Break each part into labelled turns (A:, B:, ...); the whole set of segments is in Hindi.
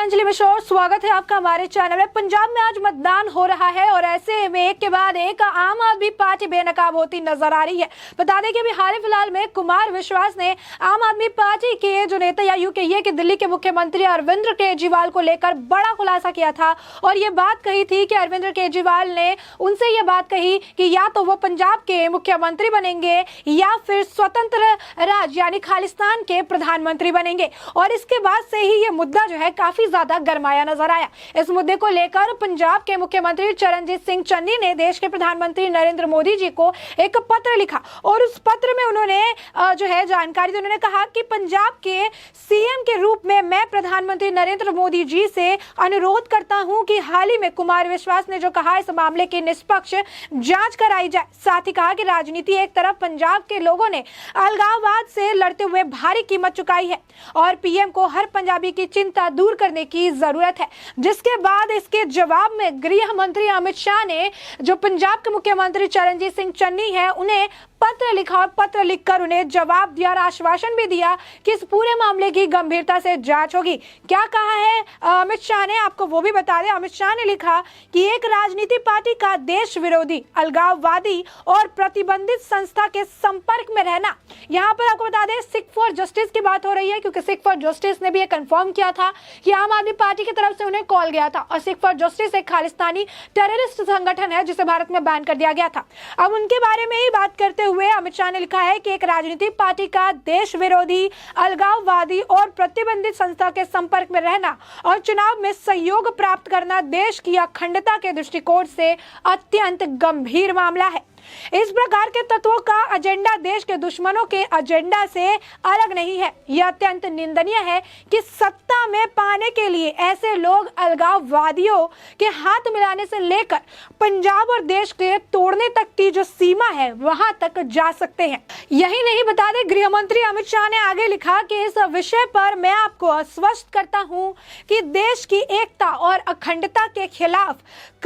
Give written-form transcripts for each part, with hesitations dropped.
A: अंजलि मिश्र, स्वागत है आपका हमारे चैनल में। पंजाब में आज मतदान हो रहा है और ऐसे में एक के बाद एक आम आदमी पार्टी बेनकाब होती नजर आ रही है। बता दें कि अभी हाल फिलहाल में कुमार विश्वास ने आम आदमी पार्टी के जो नेता या यूं कहिए कि दिल्ली के मुख्यमंत्री अरविंद केजरीवाल को लेकर बड़ा खुलासा किया था और ये बात कही थी कि अरविंद केजरीवाल ने उनसे ये बात कही कि या तो वो पंजाब के मुख्यमंत्री बनेंगे या फिर स्वतंत्र राज्य यानी खालिस्तान के प्रधानमंत्री बनेंगे। और इसके बाद से ही ये मुद्दा जो है काफी ज्यादा गरमाया नजर आया। इस मुद्दे को लेकर पंजाब के मुख्यमंत्री चरणजीत सिंह चन्नी ने देश के प्रधानमंत्री नरेंद्र मोदी जी को एक पत्र लिखा और उस पत्र में उन्होंने जो है जानकारी दी। उन्होंने कहा कि पंजाब के सीएम के रूप में मैं प्रधानमंत्री नरेंद्र मोदी जी से अनुरोध करता हूं कि हाल ही में कुमार विश्वास ने जो कहा इस मामले की निष्पक्ष जांच कराई जाए। साथ ही कहा कि राजनीति एक तरफ पंजाब के लोगों ने अलगाववाद से लड़ते हुए भारी कीमत चुकाई है और पीएम को हर पंजाबी की चिंता दूर करने की जरूरत है। जिसके बाद इसके जवाब में गृह मंत्री अमित शाह ने जो पंजाब के मुख्यमंत्री चरणजीत सिंह चन्नी है उन्हें पत्र लिखा और पत्र लिखकर उन्हें जवाब दिया और आश्वासन भी दिया कि इस पूरे मामले की गंभीरता से जांच होगी। क्या कहा है अमित शाह ने, आपको वो भी बता दें। अमित शाह ने लिखा कि एक राजनीतिक पार्टी का देश विरोधी, अलगाववादी और प्रतिबंधित संस्था के संपर्क में रहना। यहाँ पर आपको बता दें सिख फॉर जस्टिस की बात हो रही है क्योंकि सिख फॉर जस्टिस ने भी ये कंफर्म किया था कि आम आदमी पार्टी की तरफ से उन्हें कॉल गया था और सिख फॉर जस्टिस एक खालिस्तानी टेररिस्ट संगठन है जिसे भारत में बैन कर दिया गया था। अब उनके बारे में ही बात करते हुए अमित शाह ने लिखा है कि एक राजनीतिक पार्टी का देश विरोधी, अलगाववादी और प्रतिबंधित संस्था के संपर्क में रहना और चुनाव में सहयोग प्राप्त करना देश की अखंडता के दृष्टिकोण से अत्यंत गंभीर मामला है। इस प्रकार के तत्वों का एजेंडा देश के दुश्मनों के एजेंडा से अलग नहीं है। यह अत्यंत निंदनीय है कि सत्ता में पाने के लिए ऐसे लोग अलगाववादियों के हाथ मिलाने से लेकर पंजाब और देश के तोड़ने तक की जो सीमा है वहां तक जा सकते हैं। यही नहीं, बता दें गृह मंत्री अमित शाह ने आगे लिखा कि इस विषय पर मैं आपको आश्वस्त करता हूं कि देश की एकता और अखंडता के खिलाफ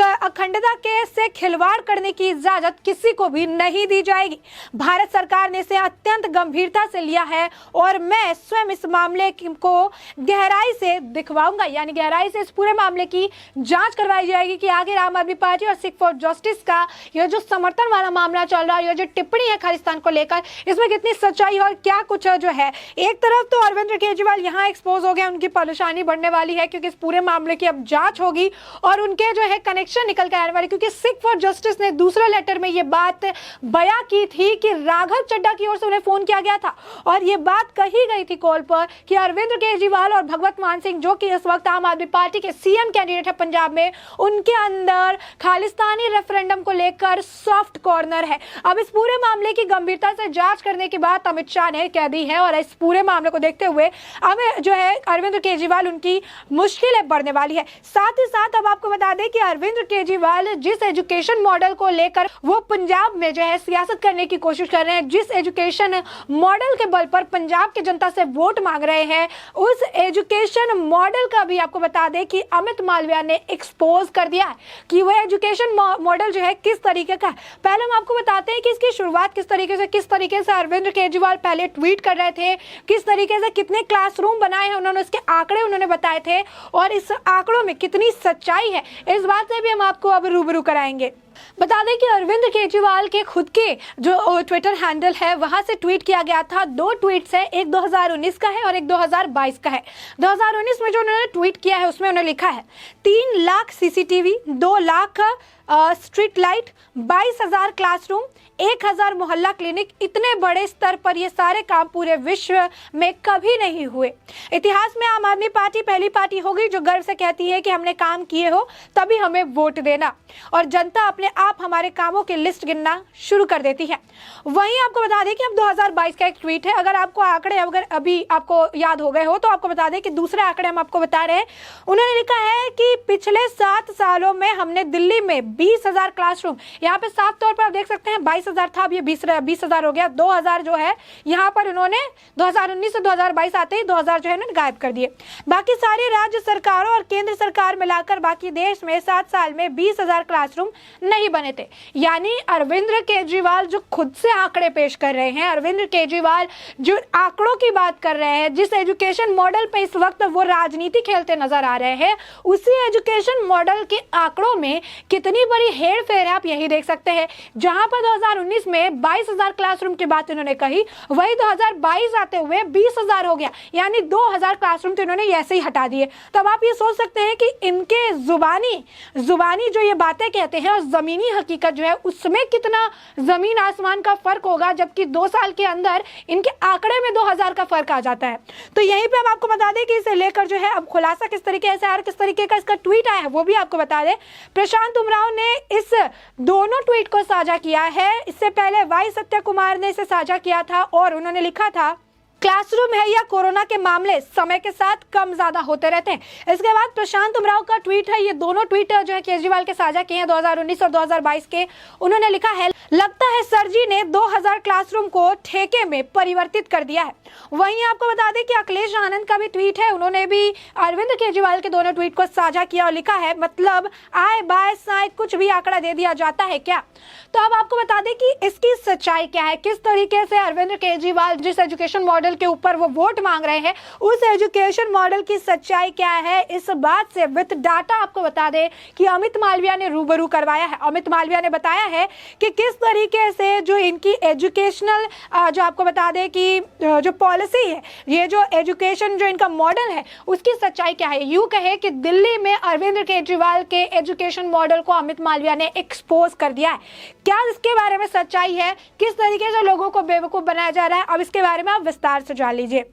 A: अखंडता के से खिलवाड़ करने की इजाजत किसी को भी नहीं दी जाएगी। भारत सरकार ने इसे अत्यंत गंभीरता से लिया है और मैं स्वयं इस मामले को गहराई से दिखवाऊंगा, यानी गहराई से इस पूरे मामले की जांच करवाई जाएगी कि आगे आम आदमी पार्टी और सिख फॉर जस्टिस का यह जो समर्थन वाला मामला चल रहा है, यह जो टिप्पणी है खालिस्तान को लेकर, इसमें कितनी सच्चाई और क्या कुछ जो है। एक तरफ तो अरविंद केजरीवाल यहाँ एक्सपोज हो गए, उनकी परेशानी बढ़ने वाली है क्योंकि इस पूरे मामले की अब जांच होगी और उनके जो है कनेक्शन निकल के आने वाले, क्योंकि सिख फॉर जस्टिस ने दूसरे लेटर में ये बात बयां की थी कि राघव चड्ढा की ओर से उन्हें फोन किया गया था और ये बात कही गई थी कॉल पर कि अरविंद केजरीवाल और भगवत मान सिंह जो कि इस वक्त आम आदमी पार्टी के सीएम कैंडिडेट है पंजाब में, उनके अंदर खालिस्तानी रेफरेंडम को लेकर सॉफ्ट कॉर्नर है। अब इस पूरे मामले की गंभीरता से जांच करने की बात अमित शाह ने कह दी है और इस पूरे मामले को देखते हुए अब जो है अरविंद केजरीवाल उनकी मुश्किलें बढ़ने वाली है। साथ ही साथ अब आपको बता दें कि अरविंद केजरीवाल जिस एजुकेशन मॉडल को लेकर वो पंजाब में जो है सियासत करने की कोशिश कर रहे हैं, जिस एजुकेशन मॉडल के बल पर पंजाब की जनता से वोट मांग रहे हैं, उस एजुकेशन मॉडल का भी आपको बता दें कि अमित मालविया ने एक्सपोज कर दिया है कि वह एजुकेशन मॉडल जो है किस तरीके का है। पहले हम आपको बताते हैं कि इसकी शुरुआत किस तरीके से अरविंद केजरीवाल पहले ट्वीट कर रहे थे, किस तरीके से कितने क्लासरूम बनाए हैं उन्होंने, इसके आंकड़े उन्होंने बताए थे और इस आंकड़ों में कितनी सच्चाई है इस बात से भी हम आपको अब रूबरू कराएंगे। बता दें कि अरविंद केजरीवाल के खुद के जो ट्विटर हैंडल है वहां से ट्वीट किया गया था। दो ट्वीट्स है, एक 2019 का है और एक 2022 का है। 2019 में जो उन्होंने ट्वीट किया है उसमें उन्होंने लिखा है 3 lakh CCTV, 2 lakh street light, 22,000 classroom, 1,000 मोहल्ला क्लिनिक। इतने बड़े स्तर पर ये सारे काम पूरे विश्व में कभी नहीं हुए। इतिहास में आम आदमी पार्टी पहली पार्टी होगी जो गर्व से कहती है कि हमने काम किए हो तभी हमें वोट देना, और जनता अपने आप हमारे कामों की लिस्ट गिनना शुरू कर देती है। वहीं आपको बता दें कि अब 2022 का एक ट्वीट है, अगर आपको आंकड़े अगर अभी आपको याद हो गए हो तो आपको बता दें कि दूसरे आंकड़े हम आपको बता रहे हैं। उन्होंने लिखा है कि पिछले 7 सालों में हमने दिल्ली में 20,000 क्लासरूम, यहाँ पे साफ तौर पर आप देख सकते हैं 22,000 था, अब ये 20,000 हो गया। 2,000 जो है यहाँ पर उन्होंने 2019 से 2022 आते ही 2,000 जो है ना गायब कर दिए। बाकी सारी राज्य सरकारों और केंद्र सरकार मिलाकर बाकी देश में 7 साल में 20,000 क्लासरूम नहीं बने थे। यानी अरविंद केजरीवाल जो खुद से आंकड़े पेश कर रहे हैं, अरविंद केजरीवाल जो आंकड़ों की बात कर रहे हैं, जिस एजुकेशन मॉडल पे इस वक्त वो राजनीति खेलते नजर आ रहे हैं, उसी एजुकेशन मॉडल के आंकड़ों में कितनी बड़ी हेर फेर है आप यही देख सकते हैं। जहां पर 2019 में 22,000 क्लासरूम की बात इन्होंने कही, वही 2022 आते हुए 20,000 हो गया, यानी 2,000 क्लासरूम तो इन्होंने ऐसे ही हटा दिए। तब आप ये सोच सकते हैं कि इनके जुबानी जो ये बातें कहते हैं और जमीनी हकीकत जो है उसमें कितना जमीन आसमान का फर्क होगा, जबकि 2 साल के अंदर इनके आंकड़े में 2,000 का फर्क आ जाता है। तो यहीं पे हम आपको बता दें कि इसे लेकर जो है अब खुलासा किस तरीके से और किस तरीके का इसका ट्वीट आया है वो भी आपको बता दें। प्रशांत उमराव ने इस दोनों ट्वीट को साझा किया है। इससे पहले वाई सत्य कुमार ने इसे साझा किया था और उन्होंने लिखा था, क्लासरूम है या कोरोना के मामले समय के साथ कम ज्यादा होते रहते हैं। इसके बाद प्रशांत उमराव का ट्वीट है, ये दोनों ट्वीट जो है केजरीवाल के साझा किए हैं 2019 और 2022 के। उन्होंने लिखा है, लगता है सर जी ने 2,000 क्लासरूम को ठेके में परिवर्तित कर दिया है। वहीं आपको बता दें कि अखिलेश आनंद का भी ट्वीट है, उन्होंने भी अरविंद केजरीवाल के दोनों ट्वीट को साझा किया और लिखा है, मतलब आए बाय साए कुछ भी आंकड़ा दे दिया जाता है क्या। तो अब आपको बता दें कि इसकी सच्चाई क्या है, किस तरीके से अरविंद केजरीवाल जिस एजुकेशन मॉडल के ऊपर वो वोट मांग रहे हैं उस एजुकेशन मॉडल की सच्चाई क्या है, इस बात से विद डाटा आपको बता दें कि अमित मालविया ने रूबरू करवाया है। अमित मालविया ने बताया है कि किस तरीके से जो इनकी एजुकेशनल जो आपको बता दें कि जो पॉलिसी है, ये जो एजुकेशन जो इनका मॉडल है उसकी सच्चाई क्या है। यूं कहे कि दिल्ली में अरविंद केजरीवाल के एजुकेशन मॉडल को अमित मालविया ने एक्सपोज कर दिया है। क्या इसके बारे में सच्चाई है, किस तरीके से लोगों को बेवकूफ बनाया जा रहा है, अब इसके बारे में आप विस्तार से जान लीजिए।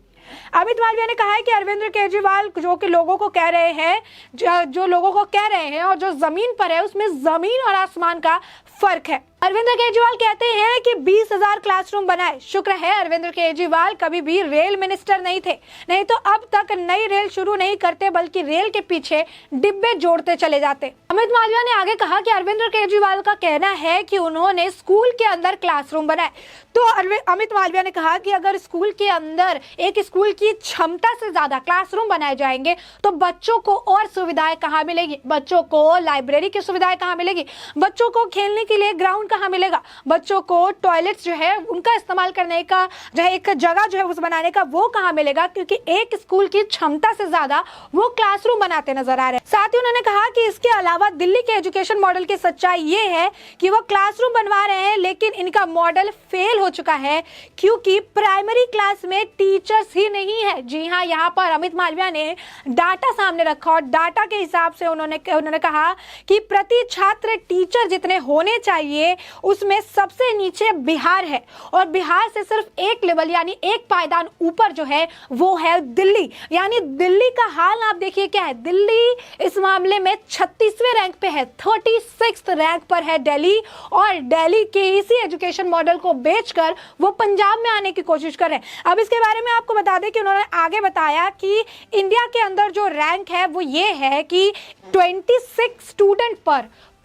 A: अमित मालविया ने कहा है कि अरविंद केजरीवाल जो कि लोगों को कह रहे हैं, जो लोगों को कह रहे हैं और जो जमीन पर है उसमें जमीन और आसमान का फर्क है। अरविंद केजरीवाल कहते हैं कि 20,000 क्लासरूम बनाए। शुक्र है अरविंद केजरीवाल कभी भी रेल मिनिस्टर नहीं थे, नहीं तो अब तक नई रेल शुरू नहीं करते बल्कि रेल के पीछे डिब्बे जोड़ते चले जाते। अमित मालविया ने आगे कहा कि अरविंद केजरीवाल का कहना है कि उन्होंने स्कूल के अंदर क्लासरूम बनाए। तो अमित मालविया ने कहा कि अगर स्कूल के अंदर एक स्कूल की क्षमता से ज्यादा क्लासरूम बनाए जाएंगे तो बच्चों को और सुविधाएं कहाँ मिलेगी, बच्चों को लाइब्रेरी की सुविधाएं कहाँ मिलेगी, बच्चों को खेलने के लिए ग्राउंड कहाँ मिलेगा, बच्चों को टॉयलेट्स जो है उनका इस्तेमाल करने का जो है एक जगह जो है उस बनाने का वो कहाँ मिलेगा, क्योंकि एक स्कूल की क्षमता से ज्यादा वो क्लासरूम बनाते नजर आ रहे हैं। साथ ही उन्होंने कहा कि इसके अलावा दिल्ली के एजुकेशन मॉडल की सच्चाई ये है कि वो क्लासरूम बनवा रहे हैं लेकिन इनका मॉडल फेल हो चुका है क्योंकि प्राइमरी क्लास में टीचर्स ही नहीं है। जी हाँ, यहाँ पर अमित मालविया ने डाटा सामने रखा और डाटा के हिसाब से उन्होंने कहा कि प्रति छात्र टीचर जितने होने चाहिए उसमें सबसे नीचे बिहार है और बिहार से सिर्फ एक लेवल यानी एक पायदान ऊपर जो है वो है दिल्ली। यानी दिल्ली का हाल आप देखिए क्या है, दिल्ली इस मामले में 36वें रैंक पे है, 36th रैंक पर है दिल्ली, और दिल्ली के इसी एजुकेशन मॉडल को बेचकर वो पंजाब में आने की कोशिश कर रहे हैं। अब इसके बारे में आपको बता दें कि उन्होंने आगे बताया कि इंडिया के अंदर जो रैंक है वो ये है कि 26 स्टूडेंट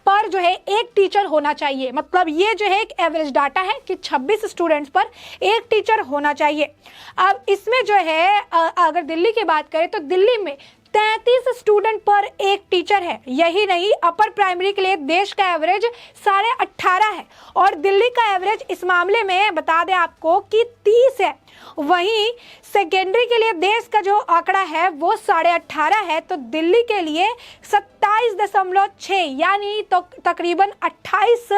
A: पर जो है एक टीचर होना चाहिए। मतलब ये जो है एक एवरेज डाटा है कि 26 स्टूडेंट्स पर एक टीचर होना चाहिए। अब इसमें जो है अगर दिल्ली की बात करें तो दिल्ली में 33 स्टूडेंट पर एक टीचर है। यही नहीं, अपर प्राइमरी के लिए देश का एवरेज 18.5 है और दिल्ली का एवरेज इस मामले में बता दें आपको कि 30 है। वहीं सेकेंडरी के लिए देश का जो आंकड़ा है वो 18.5 है, तो दिल्ली के लिए 27.6 यानी तो तकरीबन 28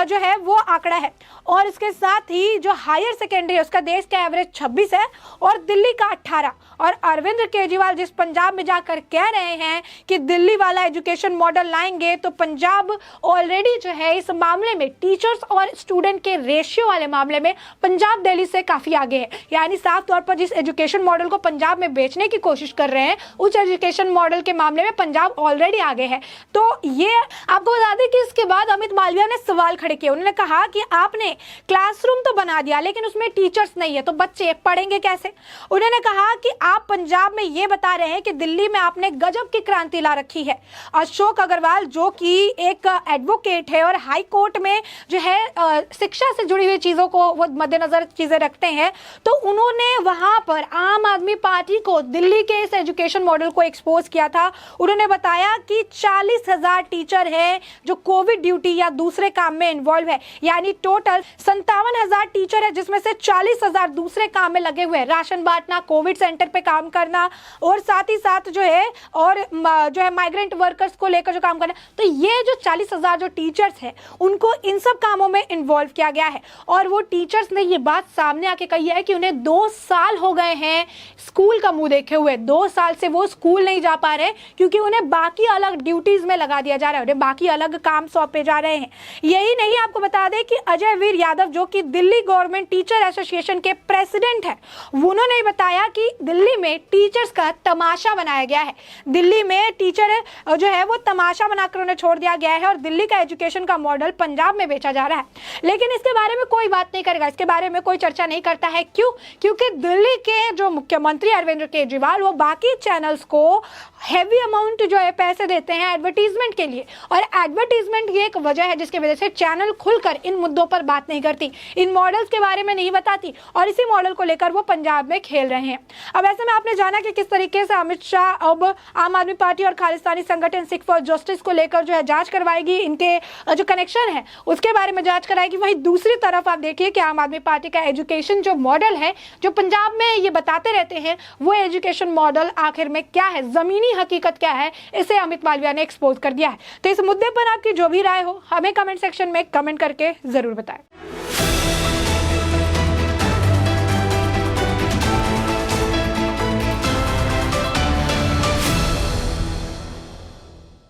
A: जो है वो आंकड़ा है। और इसके साथ ही जो हायर सेकेंडरी है उसका देश का एवरेज 26 है और दिल्ली का 18। और अरविंद केजरीवाल जिस पंजाब में जाकर कह रहे हैं कि दिल्ली वाला एजुकेशन मॉडल लाएंगे तो पंजाब ऑलरेडी जो है इस मामले में टीचर्स और स्टूडेंट के रेशियो वाले मामले में पंजाब दिल्ली से काफी आगे है। यानी साफ तौर पर जिस एजुकेशन मॉडल को पंजाब में बेचने की कोशिश कर रहे हैं उस एजुकेशन मॉडल के मामले में पंजाब ऑलरेडी आगे है। तो ये आपको बता दें कि इसके बाद अमित मालविया ने सवाल खड़े किए। उन्होंने कहा कि आपने क्लासरूम तो बना दिया लेकिन उसमें टीचर्स नहीं है तो बच्चे पढ़ेंगे कैसे। उन्होंने कहा कि आप पंजाब में ये बता रहे हैं कि दिल्ली में आपने गजब की क्रांति ला रखी है। अशोक अग्रवाल जो कि एक एडवोकेट है और हाई कोर्ट में जो है शिक्षा से जुड़ी हुई चीजों को वो मद्देनजर चीजें रखते हैं, तो उन्होंने वहां पर आम आदमी पार्टी को दिल्ली के इस एजुकेशन मॉडल को एक्सपोज किया था। उन्होंने बताया कि कि 40,000 टीचर है जो कोविड ड्यूटी या दूसरे काम में इन्वॉल्व है, यानी टोटल 57,000 टीचर है जिसमें से 40,000 दूसरे काम में लगे हुए हैं, राशन बांटना, कोविड सेंटर पे काम करना और साथ ही साथ जो है माइग्रेंट वर्कर्स को लेकर जो काम करना। तो ये जो 40,000 जो टीचर्स है उनको इन सब कामों में इन्वॉल्व किया गया है। और वो टीचर्स ने ये बात सामने आके कही है कि उन्हें 2 साल हो गए हैं स्कूल का मुंह देखे हुए, 2 साल से वो स्कूल नहीं जा पा रहे क्योंकि उन्हें बाकी अलग ड्यूटीज में लगा दिया जा रहा है, उन्हें बाकी अलग काम सौंपे जा रहे हैं। यही नहीं, आपको बता दें कि अजय वीर यादव जो कि दिल्ली गवर्नमेंट टीचर एसोसिएशन के प्रेसिडेंट है, उन्होंने बताया कि दिल्ली में टीचर्स का तमाशा बनाया गया है। दिल्ली में टीचर जो है वो तमाशा बनाकर उन्हें छोड़ दिया गया है और दिल्ली का एजुकेशन का मॉडल पंजाब में बेचा जा रहा है। लेकिन इसके बारे में कोई बात नहीं करेगा, इसके बारे में कोई चर्चा नहीं करता है। क्यों? क्योंकि दिल्ली के जो मुख्यमंत्री अरविंद केजरीवाल वो बाकी चैनल्स को हैवी अमाउंट जो है पैसे देते हैं एडवर्टीजमेंट के लिए, और एडवर्टीजमेंट ये एक वजह है जिसकी वजह से चैनल खुलकर इन मुद्दों पर बात नहीं करती, इन मॉडल्स के बारे में नहीं बताती, और इसी मॉडल को लेकर वो पंजाब में खेल रहे हैं। अब ऐसे में आपने जाना कि किस तरीके से अमित शाह अब आम आदमी पार्टी और खालिस्तानी संगठन सिख फॉर जस्टिस को लेकर जो है जांच करवाएगी, इनके जो कनेक्शन है उसके बारे में जांच कराएगी। वहीं दूसरी तरफ आप देखिए कि आम आदमी पार्टी का एजुकेशन जो मॉडल है, जो पंजाब में ये बताते रहते हैं, वो एजुकेशन मॉडल आखिर में क्या है, जमीनी हकीकत क्या है, इसे अमित मालविया ने एक्सपोज कर दिया है। तो इस मुद्दे पर आपकी जो भी राय हो हमें कमेंट सेक्शन में कमेंट करके जरूर बताएं।